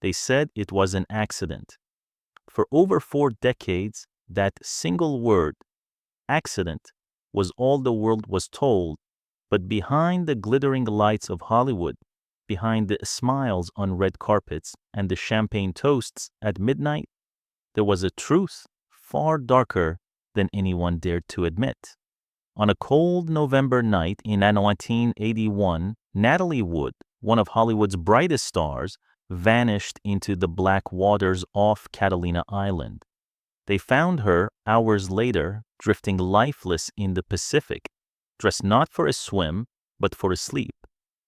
They said it was an accident. For over 4 decades, that single word, accident, was all the world was told. But behind the glittering lights of Hollywood, behind the smiles on red carpets and the champagne toasts at midnight, there was a truth far darker than anyone dared to admit. On a cold November night in 1981, Natalie Wood, one of Hollywood's brightest stars, vanished into the black waters off Catalina Island. They found her hours later drifting lifeless in the Pacific, dressed not for a swim, but for a sleep.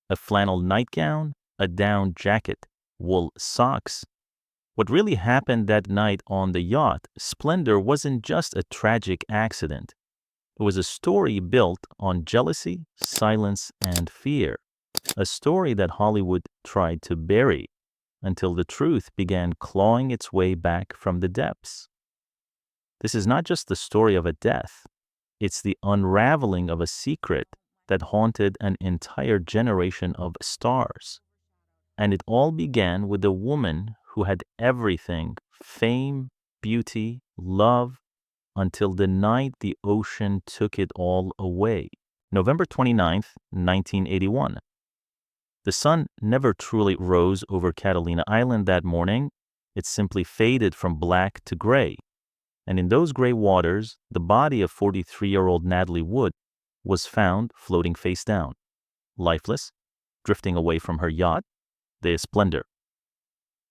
A flannel nightgown, a down jacket, wool socks. What really happened that night on the yacht, Splendour, wasn't just a tragic accident. It was a story built on jealousy, silence, and fear. A story that Hollywood tried to bury until the truth began clawing its way back from the depths. This is not just the story of a death. It's the unraveling of a secret that haunted an entire generation of stars. And it all began with a woman who had everything: fame, beauty, love, until the night the ocean took it all away. November 29th, 1981. The sun never truly rose over Catalina Island that morning. It simply faded from black to gray. And in those gray waters, the body of 43-year-old Natalie Wood was found floating face down, lifeless, drifting away from her yacht, the Splendour.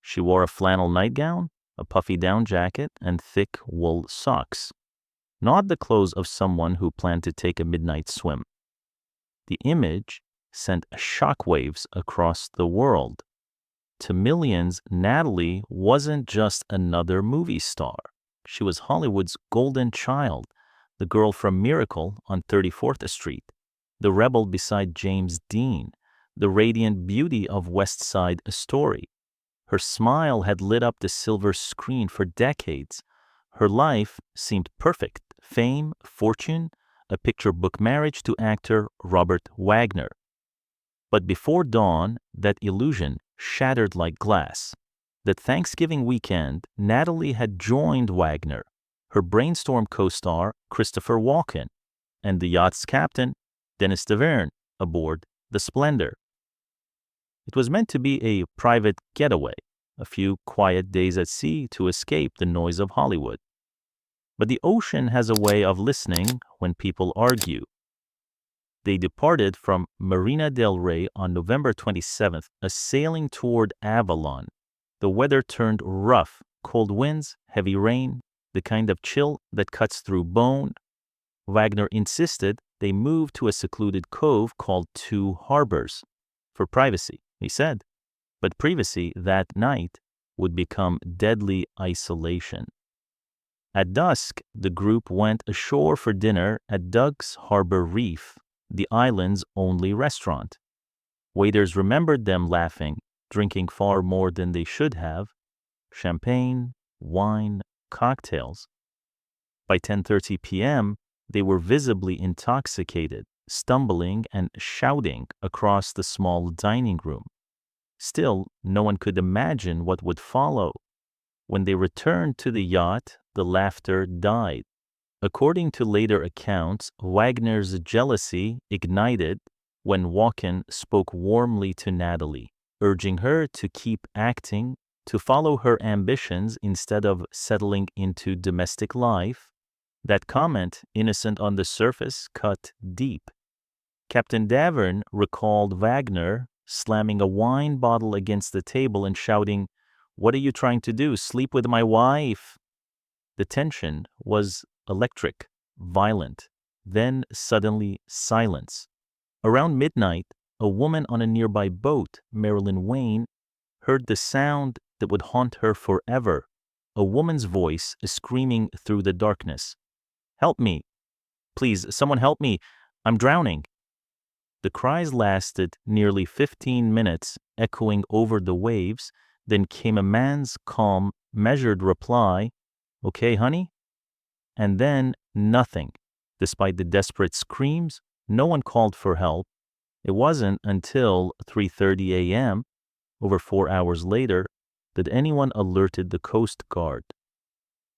She wore a flannel nightgown, a puffy down jacket, and thick wool socks. Not the clothes of someone who planned to take a midnight swim. The image sent shockwaves across the world. To millions, Natalie wasn't just another movie star. She was Hollywood's golden child, the girl from Miracle on 34th Street, the rebel beside James Dean, the radiant beauty of West Side Story. Her smile had lit up the silver screen for decades. Her life seemed perfect: fame, fortune, a picture book marriage to actor Robert Wagner. But before dawn, that illusion shattered like glass. That Thanksgiving weekend, Natalie had joined Wagner, her Brainstorm co-star Christopher Walken, and the yacht's captain, Dennis Taverne, aboard the Splendour. It was meant to be a private getaway, a few quiet days at sea to escape the noise of Hollywood. But the ocean has a way of listening when people argue. They departed from Marina del Rey on November 27th, sailing toward Avalon. The weather turned rough: cold winds, heavy rain, the kind of chill that cuts through bone. Wagner insisted they move to a secluded cove called Two Harbors for privacy, he said. But privacy that night would become deadly isolation. At dusk, the group went ashore for dinner at Doug's Harbor Reef, the island's only restaurant. Waiters remembered them laughing, drinking far more than they should have: champagne, wine, cocktails. By 10:30 p.m., they were visibly intoxicated, stumbling and shouting across the small dining room. Still, no one could imagine what would follow. When they returned to the yacht, the laughter died. According to later accounts, Wagner's jealousy ignited when Walken spoke warmly to Natalie, urging her to keep acting, to follow her ambitions instead of settling into domestic life. That comment, innocent on the surface, cut deep. Captain Davern recalled Wagner slamming a wine bottle against the table and shouting, "What are you trying to do? Sleep with my wife?" The tension was electric, violent, then suddenly silence. Around midnight, a woman on a nearby boat, Marilyn Wayne, heard the sound that would haunt her forever: a woman's voice screaming through the darkness. "Help me! Please, someone help me! I'm drowning!" The cries lasted nearly 15 minutes, echoing over the waves. Then came a man's calm, measured reply, "Okay, honey?" And then nothing. Despite the desperate screams, no one called for help. It wasn't until 3:30 a.m., over 4 hours later, that anyone alerted the Coast Guard.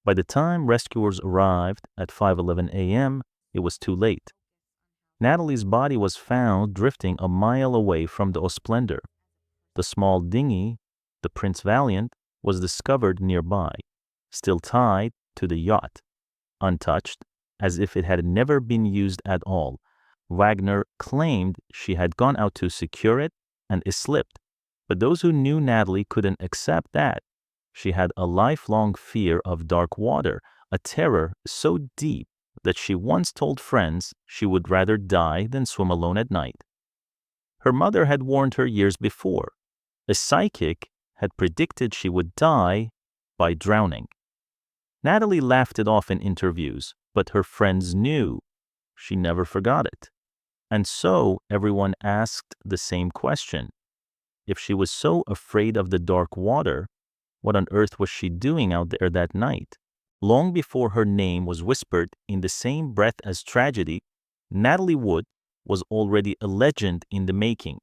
By the time rescuers arrived at 5:11 a.m., it was too late. Natalie's body was found drifting a mile away from the Splendour. The small dinghy, the Prince Valiant, was discovered nearby, still tied to the yacht, untouched, as if it had never been used at all. Wagner claimed she had gone out to secure it and it slipped, but those who knew Natalie couldn't accept that. She had a lifelong fear of dark water, a terror so deep that she once told friends she would rather die than swim alone at night. Her mother had warned her years before. A psychic had predicted she would die by drowning. Natalie laughed it off in interviews, but her friends knew. She never forgot it. And so everyone asked the same question. If she was so afraid of the dark water, what on earth was she doing out there that night? Long before her name was whispered in the same breath as tragedy, Natalie Wood was already a legend in the making.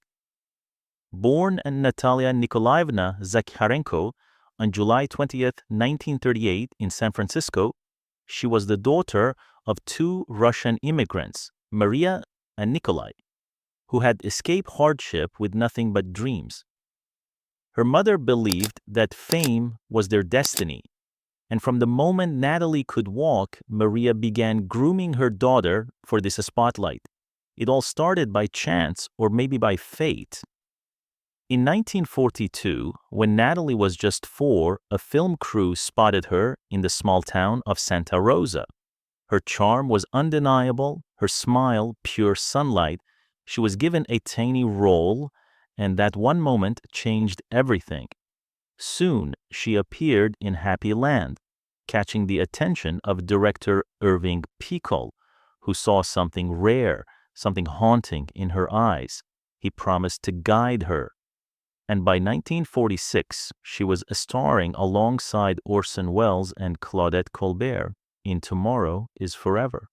Born Natalia Nikolaevna Zakharenko on July 20th, 1938 in San Francisco, she was the daughter of two Russian immigrants, Maria and Nikolai, who had escaped hardship with nothing but dreams. Her mother believed that fame was their destiny, and from the moment Natalie could walk, Maria began grooming her daughter for this spotlight. It all started by chance or maybe by fate. In 1942, when Natalie was just 4, a film crew spotted her in the small town of Santa Rosa. Her charm was undeniable, her smile pure sunlight. She was given a tiny role, and that one moment changed everything. Soon, she appeared in Happy Land, catching the attention of director Irving Pichol, who saw something rare, something haunting in her eyes. He promised to guide her. And by 1946, she was starring alongside Orson Welles and Claudette Colbert in Tomorrow is Forever.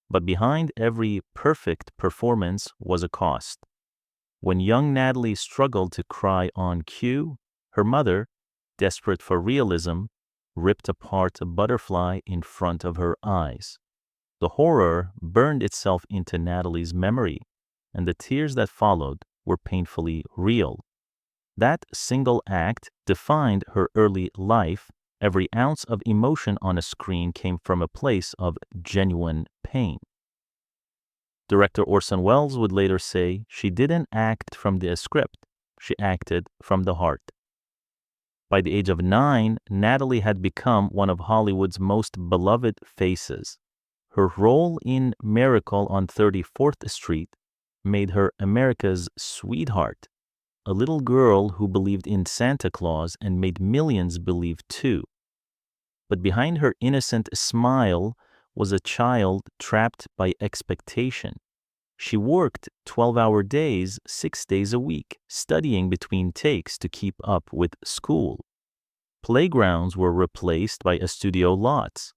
But behind every perfect performance was a cost. When young Natalie struggled to cry on cue, her mother, desperate for realism, ripped apart a butterfly in front of her eyes. The horror burned itself into Natalie's memory, and the tears that followed were painfully real. That single act defined her early life. Every ounce of emotion on a screen came from a place of genuine pain. Director Orson Welles would later say she didn't act from the script, she acted from the heart. By the age of 9, Natalie had become one of Hollywood's most beloved faces. Her role in Miracle on 34th Street made her America's sweetheart, a little girl who believed in Santa Claus and made millions believe too. But behind her innocent smile was a child trapped by expectation. She worked 12-hour days, 6 days a week, studying between takes to keep up with school. Playgrounds were replaced by studio lots.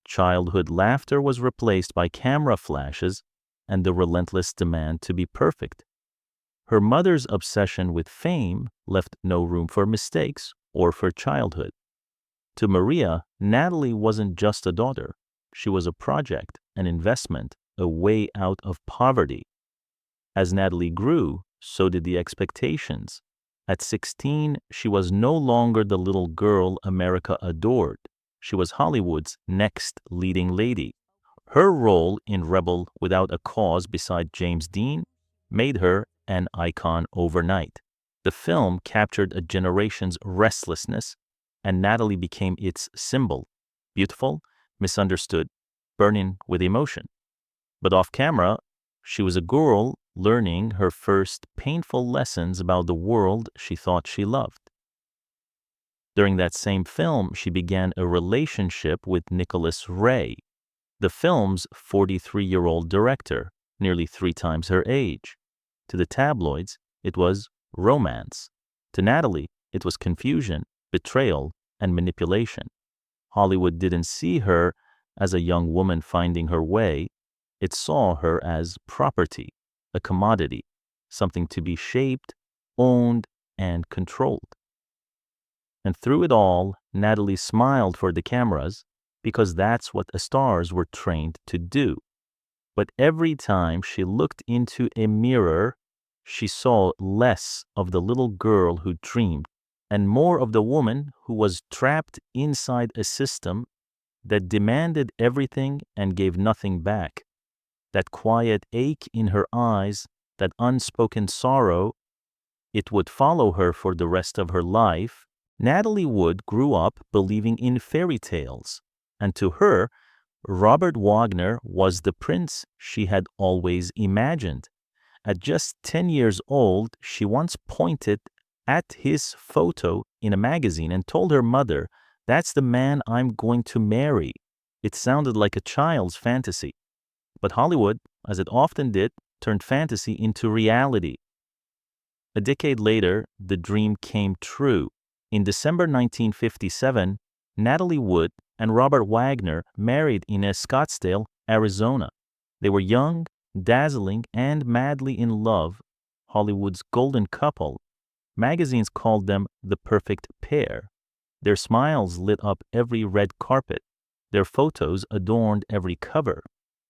Childhood laughter was replaced by camera flashes and the relentless demand to be perfect. Her mother's obsession with fame left no room for mistakes or for childhood. To Maria, Natalie wasn't just a daughter. She was a project, an investment, a way out of poverty. As Natalie grew, so did the expectations. At 16, she was no longer the little girl America adored. She was Hollywood's next leading lady. Her role in Rebel Without a Cause beside James Dean made her an icon overnight. The film captured a generation's restlessness, and Natalie became its symbol. Beautiful, misunderstood, burning with emotion. But off camera, she was a girl learning her first painful lessons about the world she thought she loved. During that same film, she began a relationship with Nicholas Ray, the film's 43-year-old director, nearly 3 times her age. To the tabloids, it was romance. To Natalie, it was confusion, betrayal, and manipulation. Hollywood didn't see her as a young woman finding her way. It saw her as property, a commodity, something to be shaped, owned, and controlled. And through it all, Natalie smiled for the cameras because that's what stars were trained to do. But every time she looked into a mirror, she saw less of the little girl who dreamed and more of the woman who was trapped inside a system that demanded everything and gave nothing back. That quiet ache in her eyes, that unspoken sorrow, it would follow her for the rest of her life. Natalie Wood grew up believing in fairy tales, and to her, Robert Wagner was the prince she had always imagined. At just 10 years old, she once pointed at his photo in a magazine and told her mother, "That's the man I'm going to marry." It sounded like a child's fantasy. But Hollywood, as it often did, turned fantasy into reality. A decade later, the dream came true. In December 1957, Natalie Wood and Robert Wagner married in Scottsdale, Arizona. They were young, dazzling, and madly in love, Hollywood's golden couple. Magazines called them the perfect pair. Their smiles lit up every red carpet. Their photos adorned every cover.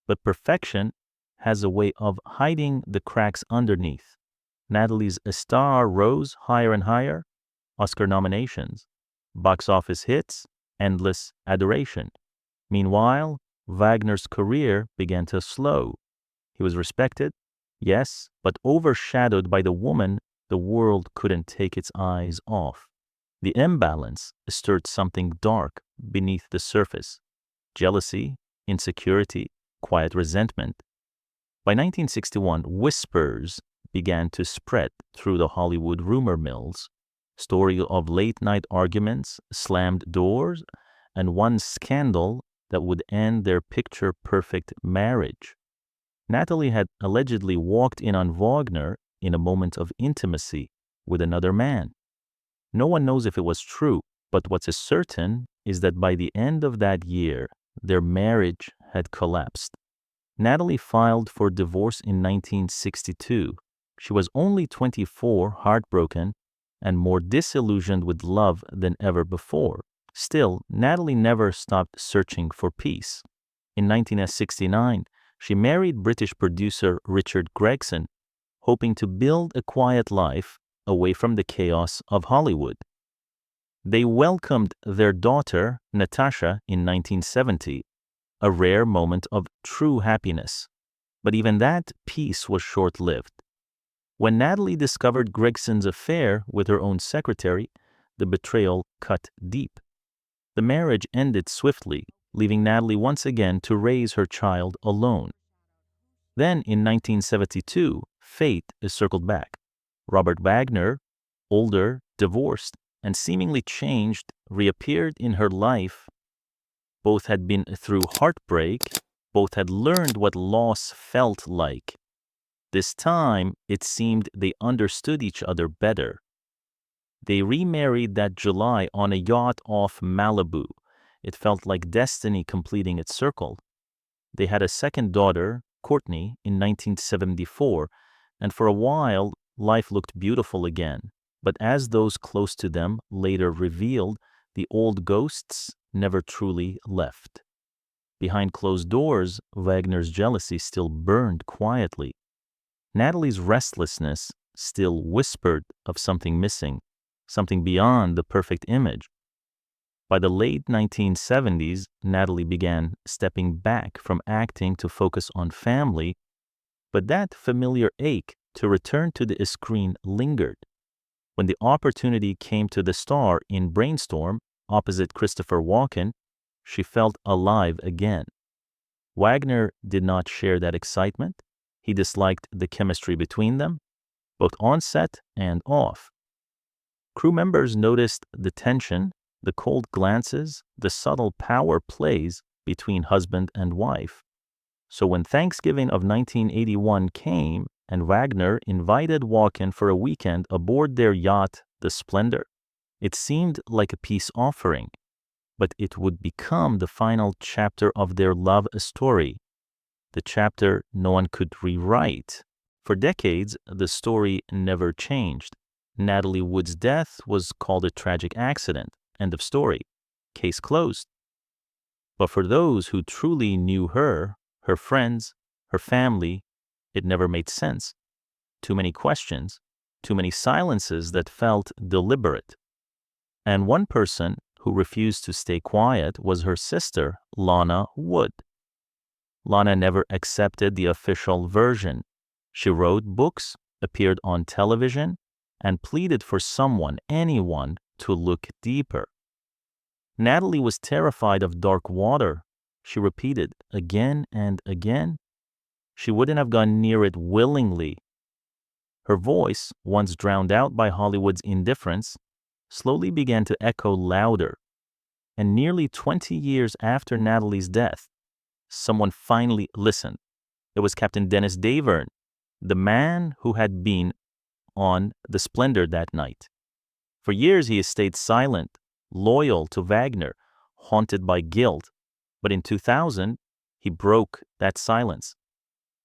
But perfection has a way of hiding the cracks underneath. Natalie's star rose higher and higher. Oscar nominations, box office hits, endless adoration. Meanwhile, Wagner's career began to slow. He was respected, yes, but overshadowed by the woman the world couldn't take its eyes off. The imbalance stirred something dark beneath the surface: jealousy, insecurity, quiet resentment. By 1961, whispers began to spread through the Hollywood rumor mills. Story of late-night arguments, slammed doors, and one scandal that would end their picture-perfect marriage. Natalie had allegedly walked in on Wagner in a moment of intimacy with another man. No one knows if it was true, but what's certain is that by the end of that year, their marriage had collapsed. Natalie filed for divorce in 1962. She was only 24, heartbroken, and more disillusioned with love than ever before. Still, Natalie never stopped searching for peace. In 1969, she married British producer Richard Gregson, hoping to build a quiet life away from the chaos of Hollywood. They welcomed their daughter, Natasha, in 1970, a rare moment of true happiness. But even that peace was short-lived. When Natalie discovered Gregson's affair with her own secretary, the betrayal cut deep. The marriage ended swiftly, leaving Natalie once again to raise her child alone. Then, in 1972, fate circled back. Robert Wagner, older, divorced, and seemingly changed, reappeared in her life. Both had been through heartbreak. Both had learned what loss felt like. This time, it seemed they understood each other better. They remarried that July on a yacht off Malibu. It felt like destiny completing its circle. They had a second daughter, Courtney, in 1974, and for a while, life looked beautiful again. But as those close to them later revealed, the old ghosts never truly left. Behind closed doors, Wagner's jealousy still burned quietly. Natalie's restlessness still whispered of something missing, something beyond the perfect image. By the late 1970s, Natalie began stepping back from acting to focus on family, but that familiar ache to return to the screen lingered. When the opportunity came to the star in Brainstorm, opposite Christopher Walken, she felt alive again. Wagner did not share that excitement. He disliked the chemistry between them, both on set and off. Crew members noticed the tension, the cold glances, the subtle power plays between husband and wife. So when Thanksgiving of 1981 came and Wagner invited Walken for a weekend aboard their yacht, the Splendour, it seemed like a peace offering, but it would become the final chapter of their love story, the chapter no one could rewrite. For decades, the story never changed. Natalie Wood's death was called a tragic accident. End of story. Case closed. But for those who truly knew her, her friends, her family, it never made sense. Too many questions, too many silences that felt deliberate. And one person who refused to stay quiet was her sister, Lana Wood. Lana never accepted the official version. She wrote books, appeared on television, and pleaded for someone, anyone, to look deeper. Natalie was terrified of dark water. She repeated again and again. She wouldn't have gone near it willingly. Her voice, once drowned out by Hollywood's indifference, slowly began to echo louder. And nearly 20 years after Natalie's death, someone finally listened. It was Captain Dennis Davern, the man who had been on the Splendour that night. For years he has stayed silent, loyal to Wagner, haunted by guilt. But in 2000, he broke that silence.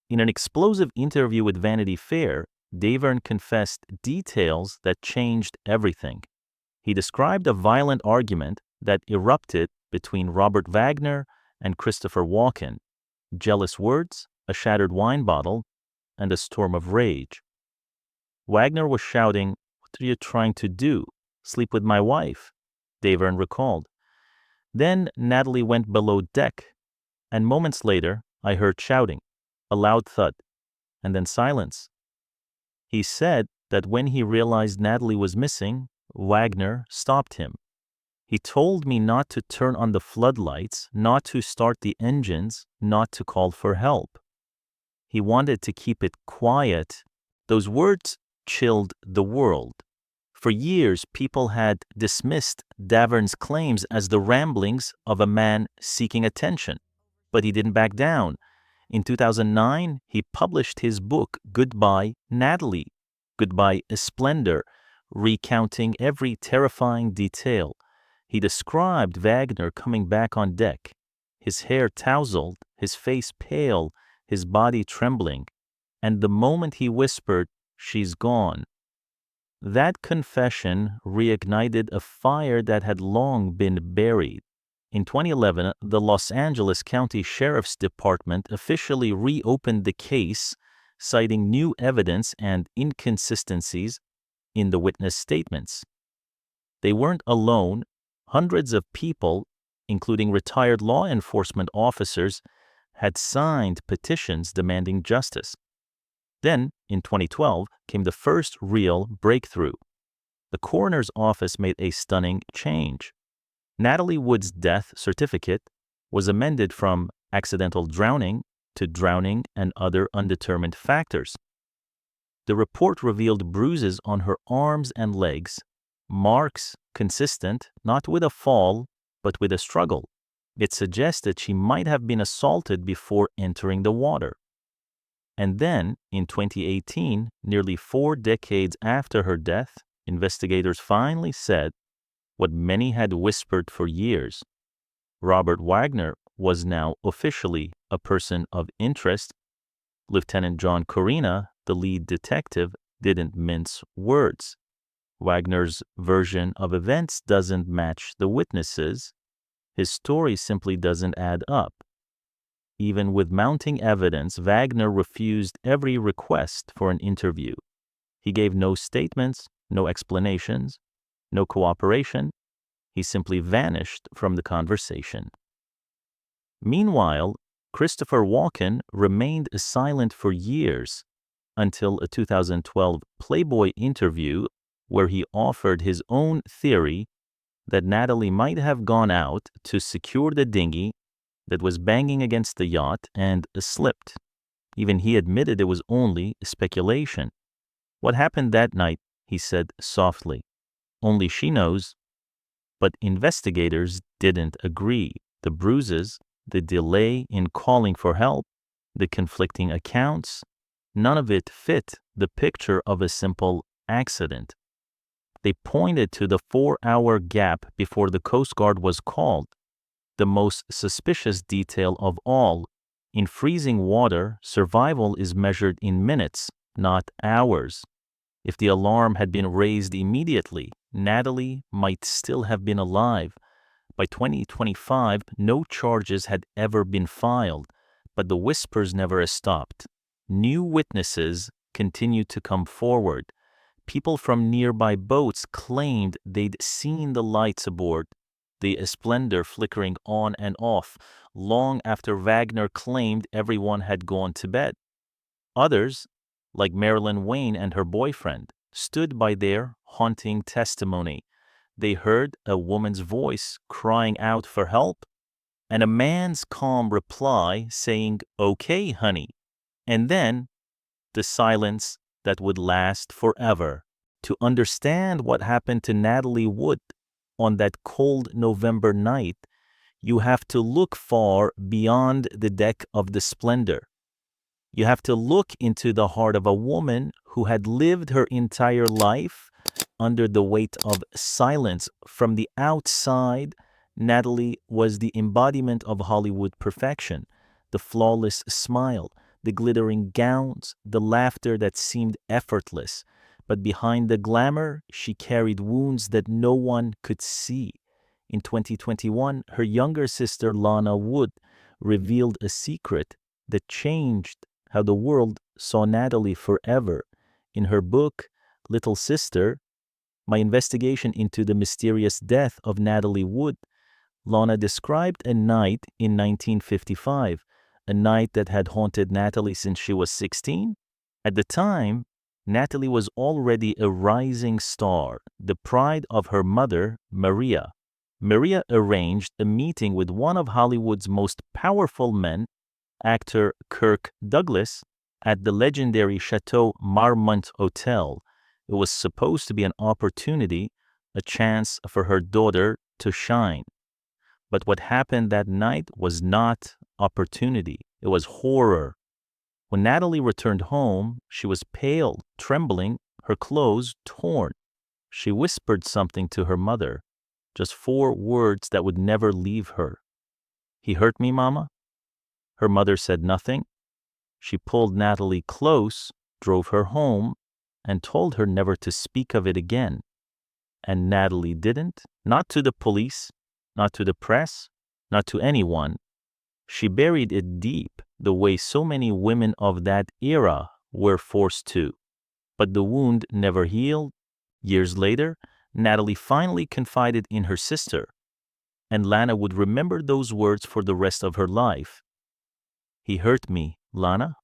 In an explosive interview with Vanity Fair, Davern confessed details that changed everything. He described a violent argument that erupted between Robert Wagner and Christopher Walken, jealous words, a shattered wine bottle, and a storm of rage. Wagner was shouting, "What are you trying to do? Sleep with my wife?" Davern recalled. Then Natalie went below deck, and moments later I heard shouting, a loud thud, and then silence. He said that when he realized Natalie was missing, Wagner stopped him. He told me not to turn on the floodlights, not to start the engines, not to call for help. He wanted to keep it quiet. Those words chilled the world. For years, people had dismissed Davern's claims as the ramblings of a man seeking attention. But he didn't back down. In 2009, he published his book, Goodbye, Natalie, Goodbye, Splendour, recounting every terrifying detail. He described Wagner coming back on deck, his hair tousled, his face pale, his body trembling, and the moment he whispered, "She's gone." That confession reignited a fire that had long been buried. In 2011, the Los Angeles County Sheriff's Department officially reopened the case, citing new evidence and inconsistencies in the witness statements. They weren't alone. Hundreds of people, including retired law enforcement officers, had signed petitions demanding justice. Then, in 2012, came the first real breakthrough. The coroner's office made a stunning change. Natalie Wood's death certificate was amended from accidental drowning to drowning and other undetermined factors. The report revealed bruises on her arms and legs, marks consistent not with a fall, but with a struggle. It suggested she might have been assaulted before entering the water. And then, in 2018, nearly 4 decades after her death, investigators finally said what many had whispered for years. Robert Wagner was now officially a person of interest. Lieutenant John Corina, the lead detective, didn't mince words. Wagner's version of events doesn't match the witnesses. His story simply doesn't add up. Even with mounting evidence, Wagner refused every request for an interview. He gave no statements, no explanations, no cooperation. He simply vanished from the conversation. Meanwhile, Christopher Walken remained silent for years until a 2012 Playboy interview where he offered his own theory that Natalie might have gone out to secure the dinghy that was banging against the yacht and slipped. Even he admitted it was only speculation. What happened that night, he said softly, only she knows. But investigators didn't agree. The bruises, the delay in calling for help, the conflicting accounts, none of it fit the picture of a simple accident. They pointed to the 4-hour gap before the Coast Guard was called. The most suspicious detail of all, in freezing water, survival is measured in minutes, not hours. If the alarm had been raised immediately, Natalie might still have been alive. By 2025, no charges had ever been filed, but the whispers never stopped. New witnesses continued to come forward. People from nearby boats claimed they'd seen the lights aboard, the Splendour flickering on and off, long after Wagner claimed everyone had gone to bed. Others, like Marilyn Wayne and her boyfriend, stood by their haunting testimony. They heard a woman's voice crying out for help, and a man's calm reply saying, "Okay, honey," and then the silence that would last forever. To understand what happened to Natalie Wood on that cold November night, you have to look far beyond the deck of the Splendour. You have to look into the heart of a woman who had lived her entire life under the weight of silence. From the outside, Natalie was the embodiment of Hollywood perfection, the flawless smile, the glittering gowns, the laughter that seemed effortless. But behind the glamour, she carried wounds that no one could see. In 2021, her younger sister, Lana Wood, revealed a secret that changed how the world saw Natalie forever. In her book, Little Sister, My Investigation into the Mysterious Death of Natalie Wood, Lana described a night in 1955, a night that had haunted Natalie since she was 16. At the time, Natalie was already a rising star, the pride of her mother, Maria. Maria arranged a meeting with one of Hollywood's most powerful men, actor Kirk Douglas, at the legendary Chateau Marmont Hotel. It was supposed to be an opportunity, a chance for her daughter to shine. But what happened that night was not opportunity. It was horror. When Natalie returned home, she was pale, trembling, her clothes torn. She whispered something to her mother, just 4 words that would never leave her. "He hurt me, Mama?" Her mother said nothing. She pulled Natalie close, drove her home, and told her never to speak of it again. And Natalie didn't, not to the police, not to the press, not to anyone. She buried it deep, the way so many women of that era were forced to. But the wound never healed. Years later, Natalie finally confided in her sister, and Lana would remember those words for the rest of her life. "He hurt me, Lana."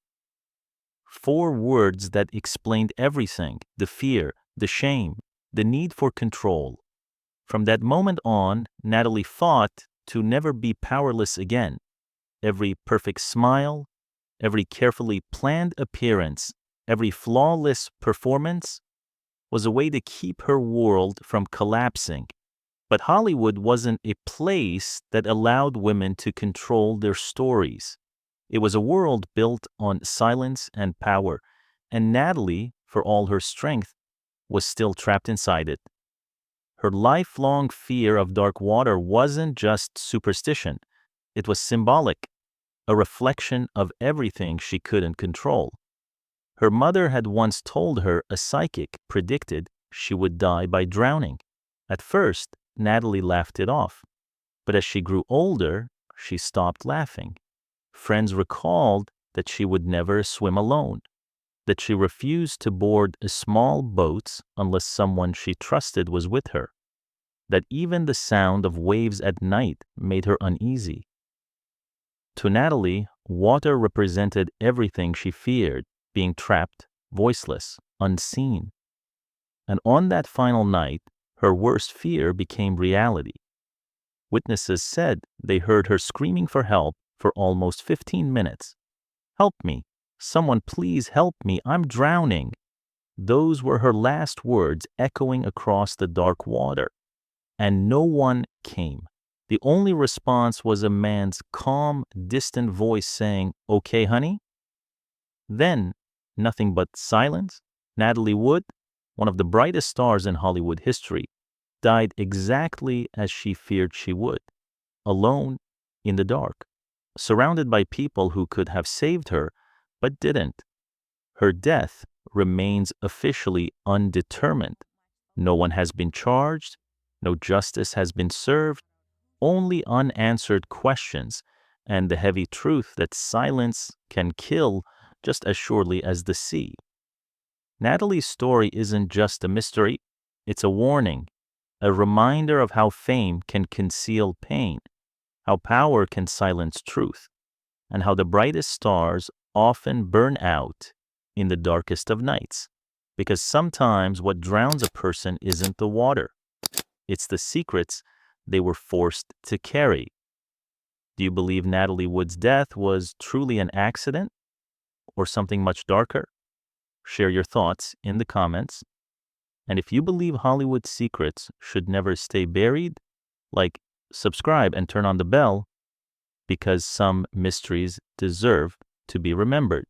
4 words that explained everything: the fear, the shame, the need for control. From that moment on, Natalie fought to never be powerless again. Every perfect smile, every carefully planned appearance, every flawless performance was a way to keep her world from collapsing. But Hollywood wasn't a place that allowed women to control their stories. It was a world built on silence and power, and Natalie, for all her strength, was still trapped inside it. Her lifelong fear of dark water wasn't just superstition. It was symbolic, a reflection of everything she couldn't control. Her mother had once told her a psychic predicted she would die by drowning. At first, Natalie laughed it off, but as she grew older, she stopped laughing. Friends recalled that she would never swim alone, that she refused to board small boats unless someone she trusted was with her, that even the sound of waves at night made her uneasy. To Natalie, water represented everything she feared: being trapped, voiceless, unseen. And on that final night, her worst fear became reality. Witnesses said they heard her screaming for help for almost 15 minutes. "Help me! Someone please help me! I'm drowning!" Those were her last words, echoing across the dark water. And no one came. The only response was a man's calm, distant voice saying, "Okay, honey?" Then, nothing but silence. Natalie Wood, one of the brightest stars in Hollywood history, died exactly as she feared she would, alone in the dark, surrounded by people who could have saved her, but didn't. Her death remains officially undetermined. No one has been charged, no justice has been served, only unanswered questions and the heavy truth that silence can kill just as surely as the sea. Natalie's story isn't just a mystery, it's a warning, a reminder of how fame can conceal pain, how power can silence truth, and how the brightest stars often burn out in the darkest of nights. Because sometimes what drowns a person isn't the water, it's the secrets they were forced to carry. Do you believe Natalie Wood's death was truly an accident or something much darker? Share your thoughts in the comments. And if you believe Hollywood secrets should never stay buried, subscribe and turn on the bell, because some mysteries deserve to be remembered.